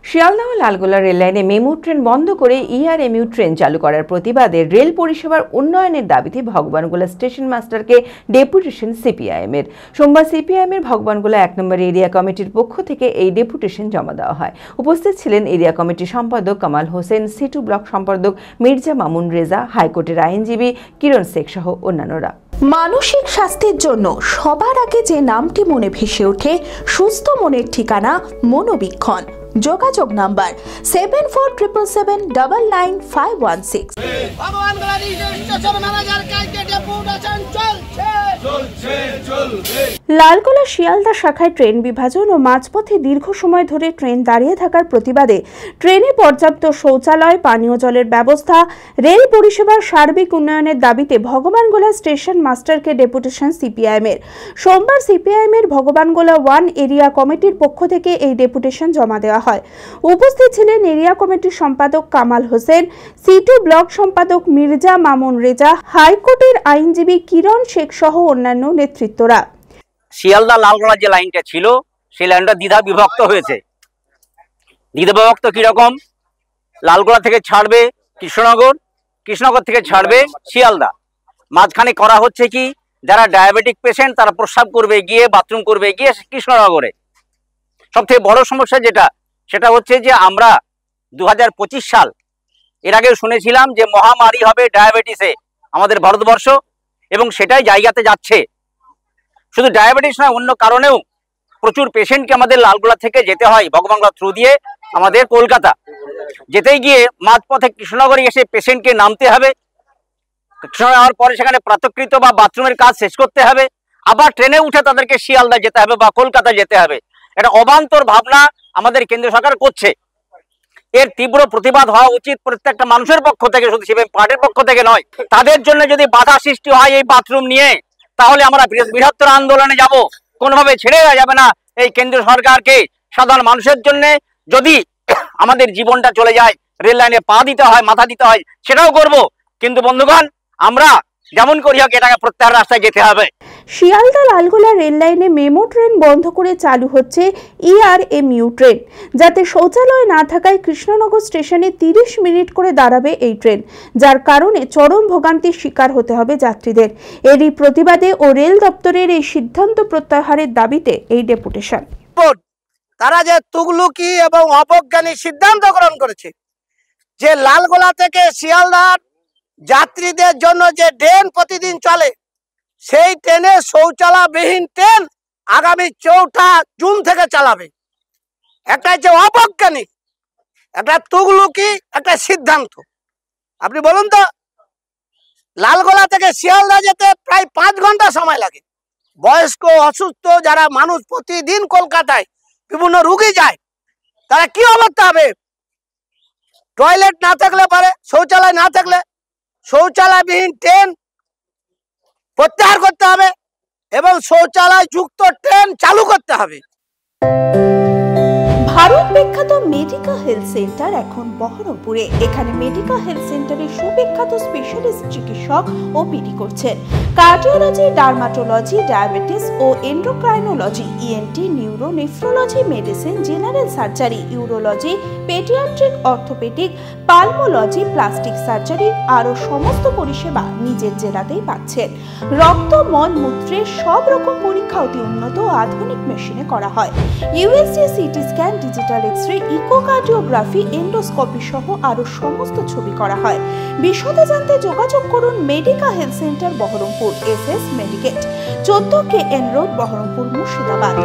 Sealdah Lalgola rail লাইনে MEMU train বন্ধ করে ইআরএমইউ ট্রেন চালু করার প্রতিবাদে রেল পরিষেবার উন্নয়নের দাবিতে ভগবানগোলা স্টেশন মাস্টারকে ডেপুটেশন সিপিআইএম-এর। সোমবার সিপিআইএম-এর ভগবানগোলা 1 নম্বর এরিয়া কমিটির পক্ষ থেকে এই ডেপুটেশন জমা দেওয়া হয়। উপস্থিত ছিলেন এরিয়া কমিটির সম্পাদক কামাল হোসেন, সিটু ব্লক সম্পাদক মির্জা মামুন রেজা, হাইকোর্টের আইনজীবী কিরণ শেখ সহ অন্যান্যরা। মানসিক স্বাস্থ্যের জন্য সবার আগে যে নামটি মনে ভেসে ওঠে, সুস্থ মনের ঠিকানা মনোবীক্ষণ। যোগাযোগ নাম্বার 7477799516। লালগোলা শিয়ালদা শাখায় ট্রেন বিভাজন ও মাঝপথে দীর্ঘ সময় ধরে ট্রেন দাঁড়িয়ে থাকার প্রতিবাদে ট্রেনে পর্যাপ্ত শৌচালয়, পানীয় জলের ব্যবস্থা, রেল পরিষেবার সার্বিক উন্নয়নের দাবিতে ভগবানগোলা স্টেশন মাস্টারকে ডেপুটেশন সিপিআইএম-এর। সোমবার সিপিআইএম-এর ভগবানগোলা 1 এরিয়া কমিটির পক্ষ থেকে এই ডেপুটেশন জমা দেওয়া হয়। উপস্থিত ছিলেন এরিয়া কমিটির সম্পাদক কামাল হোসেন, সিটু ব্লক সম্পাদক মির্জা মামুন রেজা, হাইকোর্টের আইনজীবী কিরণ শেখ সহ অন্যান্য নেতৃত্বরা। শিয়ালদা লালগোলা যে লাইনটা ছিল সেই লাইনটা দ্বিধা বিভক্ত হয়েছে। দ্বিধা বিভক্ত কিরকম? লালগোলা থেকে ছাড়বে কৃষ্ণনগর, কৃষ্ণনগর থেকে ছাড়বে শিয়ালদা। মাঝখানে করা হচ্ছে কি, যারা ডায়াবেটিক পেশেন্ট তারা প্রস্রাব করবে গিয়ে, বাথরুম করবে গিয়ে কৃষ্ণনগরে। সবথেকে বড় সমস্যা সেটা হচ্ছে যে আমরা 2025 সাল এর আগে শুনেছিলাম যে মহামারী হবে ডায়াবেটিসে আমাদের ভারতবর্ষ, এবং সেটাই জায়গাতে যাচ্ছে। শুধু ডায়াবেটিস নয়, অন্য কারণেও প্রচুর পেশেন্টকে আমাদের লালগোলা থেকে যেতে হয় ভগবানগোলা থ্রু দিয়ে আমাদের কলকাতা। যেতে গিয়ে মাঝপথে কৃষ্ণনগরে এসে পেশেন্টকে নামতে হবে, কৃষ্ণনগর যাওয়ার পরে সেখানে প্রাতঃকৃত বা বাথরুমের কাজ শেষ করতে হবে, আবার ট্রেনে উঠে তাদেরকে শিয়ালদা যেতে হবে বা কলকাতা যেতে হবে। এটা অবান্তর ভাবনা আমাদের কেন্দ্র সরকার করছে। এর তীব্র প্রতিবাদ হওয়া উচিত প্রত্যেকটা মানুষের পক্ষ থেকে, শুধু সিপিএম পার্টির পক্ষ থেকে নয়। তাদের জন্য যদি বাধা সৃষ্টি হয় এই বাথরুম নিয়ে, তাহলে আমরা বৃহত্তর আন্দোলনে যাব। কোনোভাবে ছেড়ে দেওয়া যাবে না এই কেন্দ্র সরকারকে। সাধারণ মানুষের জন্য যদি আমাদের জীবনটা চলে যায়, রেল লাইনে পা দিতে হয়, মাথা দিতে হয়, সেটাও করব। কিন্তু বন্ধুগণ, আমরা যেমন করি হোক এটাকে প্রত্যাহার রাস্তায় যেতে হবে। শিয়ালদা লালগোলা রেল লাইনে মেমো ট্রেন বন্ধ করে চালু হচ্ছে ইআরএমইউ ট্রেন। যাতে শৌচালয় না থাকায় কৃষ্ণনগর স্টেশনে 30 মিনিট করে দাঁড়াবে এই ট্রেন, যার কারণে চরম ভোগান্তির শিকার হতে হবে যাত্রীদের। এরই প্রতিবাদে ও রেল দপ্তরের এই সিদ্ধান্ত প্রত্যাহারের দাবিতে এই ডেপুটেশন। তারা যে তুগলুকি এবং অবজ্ঞানী সিদ্ধান্ত গ্রহণ করেছে যে লালগোলা থেকে শিয়ালদার যাত্রীদের জন্য যে ট্রেন প্রতিদিন চলে, সেই ট্রেনে শৌচালয়বিহীন ট্রেন আগামী 4 জুন থেকে চালাবে। একটা যে অবৈজ্ঞানিক, একটা তুগলুকি একটা সিদ্ধান্ত। আপনি বলুন তো, লালগোলা থেকে শিয়ালদা যেতে প্রায় 5 ঘন্টা সময় লাগে। বয়স্ক, অসুস্থ যারা মানুষ প্রতিদিন কলকাতায় বিভিন্ন রুগী যায়, তারা কি অবস্থা হবে? টয়লেট না থাকলে পারে, শৌচালয় না থাকলে শৌচালয়বিহীন ট্রেন প্রত্যাহার করতে হবে এবং শৌচালয় যুক্ত ট্রেন চালু করতে হবে। ভারত বিখ্যাত মেডিকা হেলথ সেন্টার এখন বহরমপুরে। এখানে মেডিকা হেলথ সেন্টারে সুবিখ্যাত স্পেশালিস্ট চিকিৎসক ওপিডি করছেন। কার্ডিওলজি, ডার্মাটোলজি, ডায়াবেটিস ও endocrinology, ENT, neuro, nephrology, medicine, general surgery, urology, paediatric, orthopaedic, pulmonology, plastic surgery আরও সমস্ত পরিষেবা নিজের জেলাতেই পাচ্ছেন। রক্ত, মল, মূত্রের সব রকম পরীক্ষা অতি উন্নত ও আধুনিক মেশিনে করা হয়। USG, CT scan, digital X-ray, echocardiography, endoscopy সহ আরো সমস্ত ছবি করা হয়। বিশদে জানতে যোগাযোগ করুন Medica health centre Baharampur, SS Medicate, 14 KN road, Baharampur, Murshidabad.